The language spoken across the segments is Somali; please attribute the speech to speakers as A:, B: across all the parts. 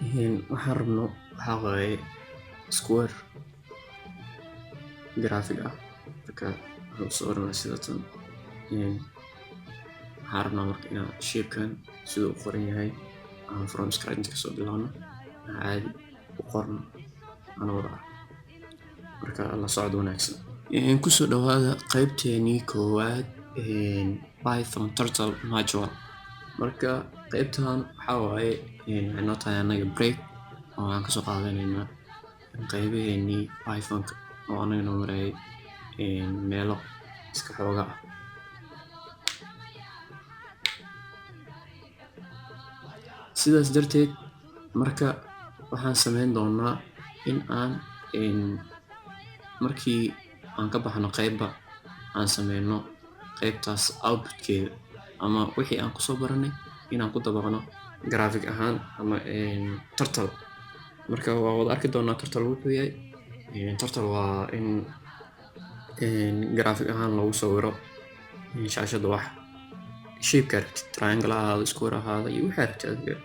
A: waxaan rabno waxaa waaye square graphic ah. Marka waxaan usoo oranaa sidatan waxaan rabnaa marka inaan shapekan siduu u qoran yahay aan from scratch inta kasoo bilaabno caadi u qorno ana wada arko. Marka la socod wanaagsan kusoo dhawaada qaybteenii koowaad Python Turtle Module. Marka qaybtan waxaa waaye waxay noo tahay anaga break oo aan kasoo qaadanaynaa qaybaheenii Pythonka oo anaga noo marayay meelo iska xooga ah. Sidaas darteed marka waxaan sameyn doonaa in aan markii aan ka baxno qaybba aan sameyno qaybtaas outputkeeda ama wixii aan kusoo baranay inaan ku dabaqno graphic ahaan ama turtle. Marka waa wada arki doonaa turtle wuxuu yahay. Turtle waa in graphic ahaan lagu sawiro shaashada wax shape ka rabtid, triangle ahaado, square ahaado iyo wixii rabtid adiga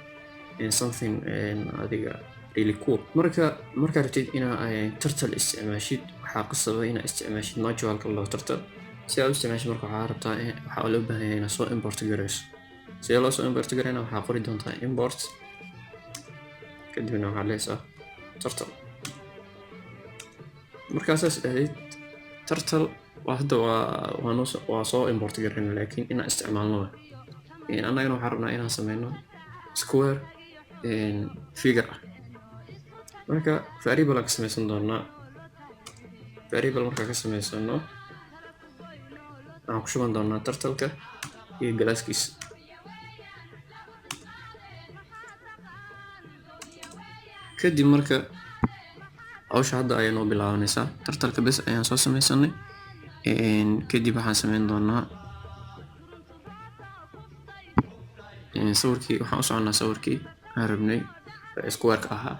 A: something adiga really cool. marka rabtid inaa turtle isticmaashid waxaa qasaba inaa isticmaashid module-ka loo turtle. Si aad u isticmaashid marka waxaa loo baahan yahay inaad soo import gareyso. Si loo soo import gareyna waxaa qori doontaa import kadibna waxaa leysaa turtle. Markaasaas dhahayd turtle hadda waa soo import gareyna laakiin inaan isticmaalno annagana waxaan rabnaa inaan sameyno square figure ah. Marka variable aan ka sameysan doonaa. Variable markaan ka sameysano waxaan ku shuban doonaa turtle-ka iyo galaaskiisa. Kadib marka hawsha hadda ayay noo bilaabanaysaa. Turtle-ka bes ayaan soo sameysanay. Kadib waxaan sameyn doonaa sawirkii. Waxaan u soconaa sawirkii aan rabnay square-ka ahaa.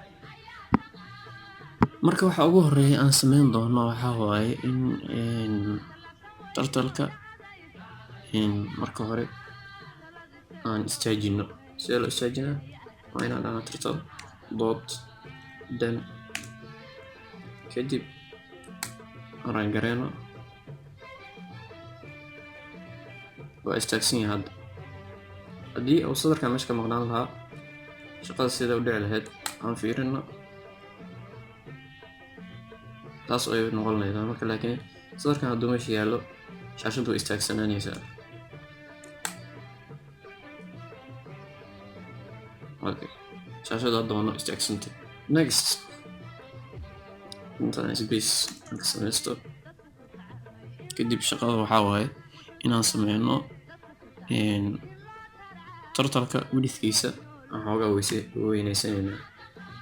A: Marka waxa ugu horeeya aan sameyn doono waxaa waaye in turtle-ka marka hore aan istaajino. Sida loo istaajinaa waa inaan dhahnaa turtle dot then kadib run gareyno. waa istaagsan yahay hadda. Haddii uu sadarka meesha ka maqnaan lahaa shaqada sida u dhici lahayd aan fiirino taas ay noqon lahayd. Marka laakiin sadarkan hadduu meesha yaallo shaashadu way istaagsanaanaysaa. Okay, shaashadu hadda waa noo istaagsantay. Next intaan space aan ka sameysto kadib shaqada waxaa waaye inaan sameyno turtle-ka width-kiisa aan xoogaa weynaysanayna.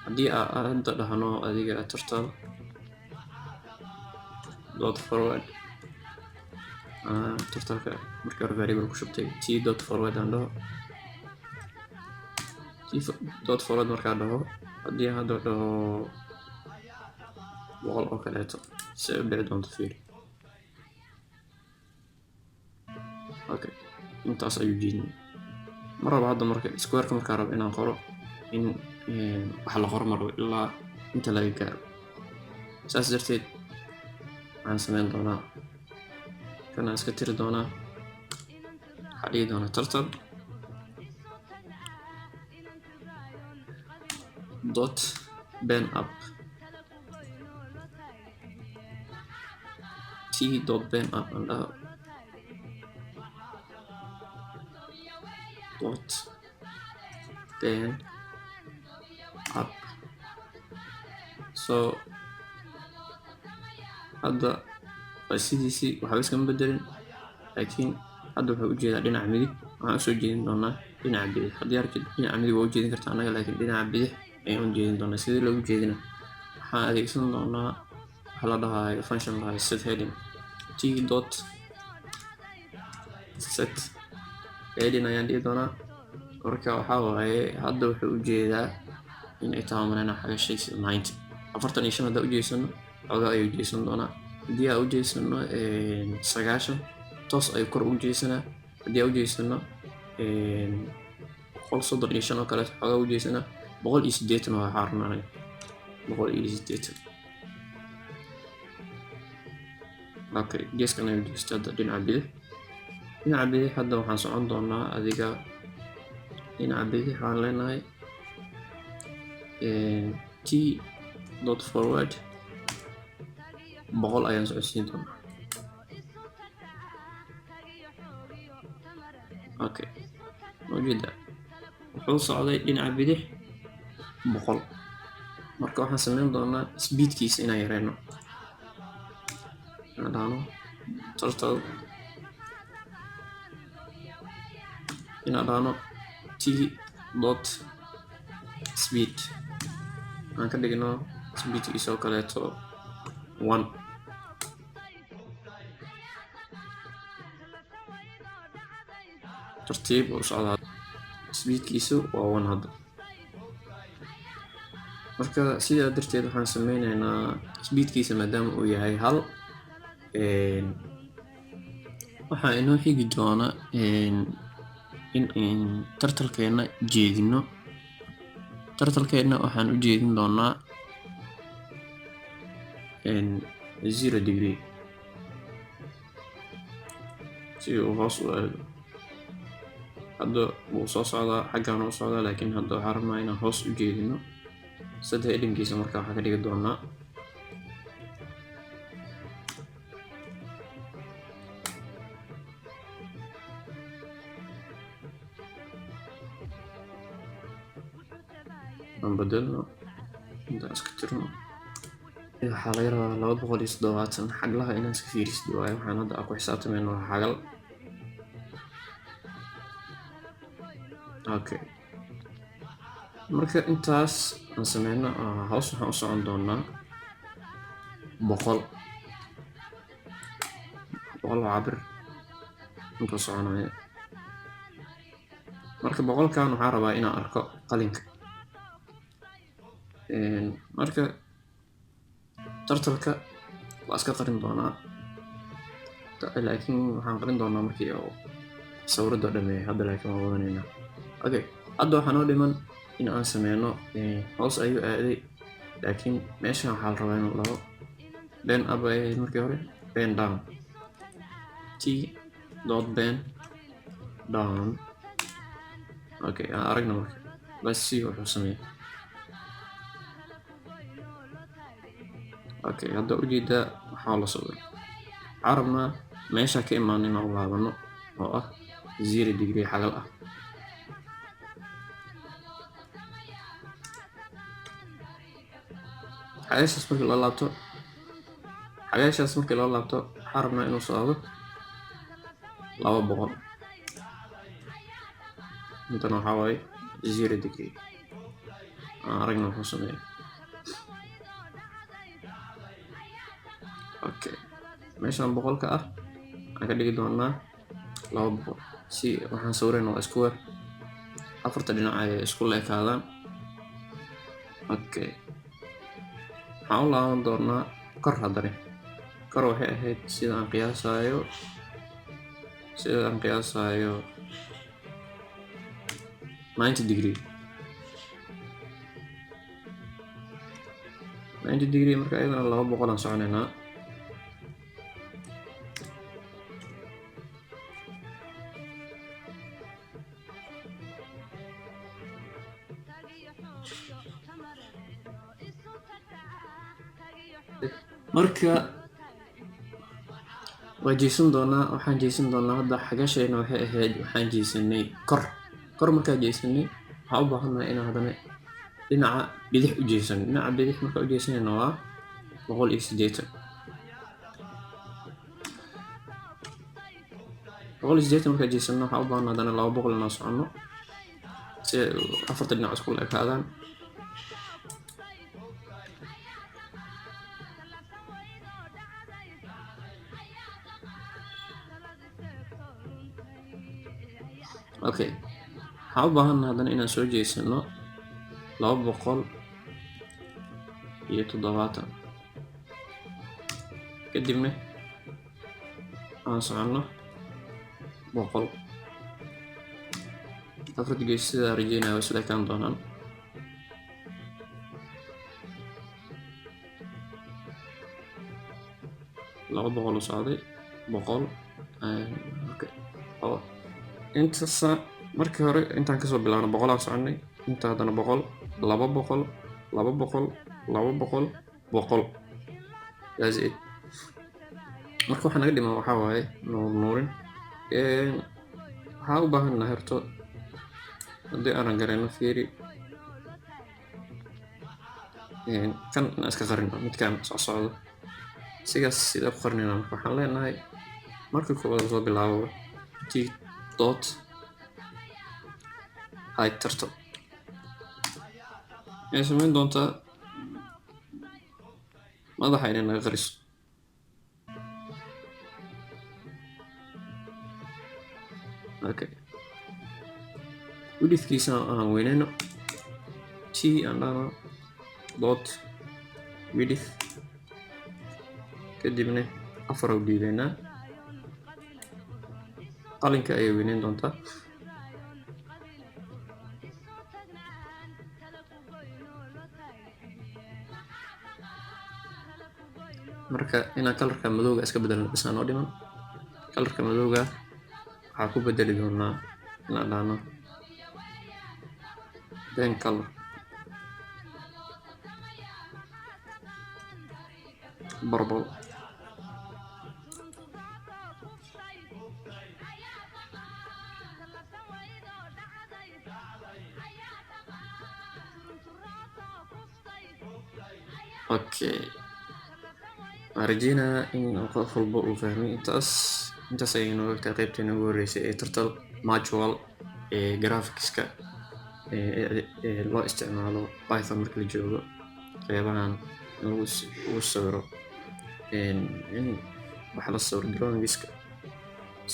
A: Haddii aan hadda dhahno adiga turtle dot forward turtle-ka markii hore variable ku shubtay t dot forward aan dhaho. T dot forward markaan dhaho haddii aan hadda dhaho 100 oo kaleeto si ay u dhici doonto fiir. Okay, intaas ayuu jeedin. Maraba hadda marka square-ka markaan rabo inaan qoro in wax la qoro maro ilaa inta laga gaaro. Saas darteed waxaan sameyn doonaa kana iska tiri doonaa. Waxaa dhihi doonaa turtle dot bend up t dot bend up and dot bend up. So hadda sidiisii waxba iskama bedelin laakiin hadda wuxuu u jeedaa dhinaca midig. Waxaan usoo jeedin doonaa dhinaca bidix. Haddii aragtid dhinaca midig waa u jeedin kartaa annaga laakiin dhinaca bidix ayaan u jeedin doonaa. Sidii loogu jeedina waxaan adeegsan doonaa waxa la dhahayo function la dhahayo set heading. T dot set heading ayaan dhihi doonaa. Marka waxaa waaye hadda wuxuu u jeedaa in ay tahay marayna xaga shay 90 45 hadda u jeesano xoogaa ayuu jeesan doonaa. Haddii aan u jeesano 90 toos ayuu kor u jeesanaa. Haddii aan u jeesano 135 oo kale xoogaa u jeesanaa. boqol iyo siddeetan waa xaarnanay boqol iyo siddeetan. Okay, geeskan ayuu jeestaa hadda dhinaca bidix hadda waxaan socon doonaa adiga dhinaca bidix waxaan leenahay t dot forward boqol ayaan socodsiin doonaa. Okay, ujeeda wuxuu socday dhinaca bidix boqol. Marka waxaan sameyn doonaa speedkiisa inaan yareyno, inaan turtle inaan dhahno t dot speed aan ka dhigno speedkiisa oo kaleeto 1. tartiib u socdaa, speedkiisu waa 1 hadda. marka sidaa darteed waxaan sameyneynaa speedkiisa maadaama uu yahay 1 waxaa inoo xigi doona in turtlekeena jeedino. turtlekeena waxaan u jeedin doonaa 0 degree si uu hoos u aado. hadda wuu soo socdaa, xaggaan u socdaa, laakiin hadda waxaan rabnaa inaan hoos u jeedino. saddex dhankiisa marka waxaan ka dhigi doonaa aan bedelno intaan iska tirno. waxaa laga rabaa 270 xaglaha inaan iska fiiristo waayo waxaan hadda ku xisaabtameyno waa xagal. Okay, marka intaas aan sameyno hoos waxaan u socon doonaa boqol cabir intuu soconayo. marka boqolkan waxaan rabaa inaan arko qalinka. marka turtleka waa iska qarin doonaa, laakiin waxaan qarin doonaa markii oo sawirada dhameeyo. hadda laakiin waan wadaneynaa. Okay, hadda waxaa noo dhiman in aan sameyno hoos ayuu aaday, laakiin meeshan waxaa la rabaa inuu dhaho bend up ay ahayd markii hore, bend down, t dot bend down. Okay, aan aragna marka let's see wuxuu sameeyay. Okay, hadda ujeedaa waxaa la socda waxaan rabnaa meesha ka imaan inaan u laabano oo ah 0 degree xagal ah. xagaashaas markii loo laabto waxaan rabnaa inuu socdo 200. intana waxaa waaye 0 degree. aan aragna wuxuu sameeyay. Okay, meeshaan boqolka ah aan ka dhigi doonaa 200 si waxaan sawirayna waa square, afarta dhinac ay isku leekaadaan. Okay, waxaan u laaban doonaa kor. haddana kor waxay ahayd sida aan qiyaasayo 90 degree. 90 degree marka ayadana 200 aan soconeynaa. marka waa jeesan doonaa, waxaan jeesan doonaa hadda xagashayna waxay ahayd waxaan jeesanay kor markaa jeesanay waxaan u baahannahay inaan haddana dhinaca bidix u jeesano. dhinaca bidix markaa u jeesanayna waa 180. 180 markaa jeesano waxaan u baahannahay haddana 200 inaan soconno si afarta dhinac isku leekaadaan. Okay, waxaan u baahannahay haddana inaan soo jeesano 270 kadibna aan soconno 100. afarta gees sidaa rajeynaya way isla ekaan doonaan. 200 u socday 100 okay oo inta markii hore intaan kasoo bilaabno 100 aan soconay inta hadana 100 200 200 200 100 that's it marka waxaan naga dhiman waxaa waaye nuurin waxaa u baahannahay horto haddii aanan garayno fiiri kan inaan iska qarino midkaan socdo sigaas sida ku qarnina waxaan leenahay markii koowaad soo bilaabo t dot height turtle ay samayn doontaa madaxa inay naga qariso okay widthkiisa aan weynayno t andana dot width kadibna 4 u dhiibaynaa qalinka ayay weynayn doontaa marka inaan kalarka madowga iska bedelno bisaan oo dhiman kalarka madowga waxaa ku bedeli doonaa inaan dhahno pen color purple okay arjina in qof walba uu fahmay intaas ayay inoo egtahay qaybteena ugu horreysay ee turtle manual graphics-ka loo isticmaalo Python marka la joogo qeybahan in lagu sawiro in wax la sawiro drawings-ka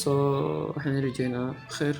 A: so waxaan rajeynaa khair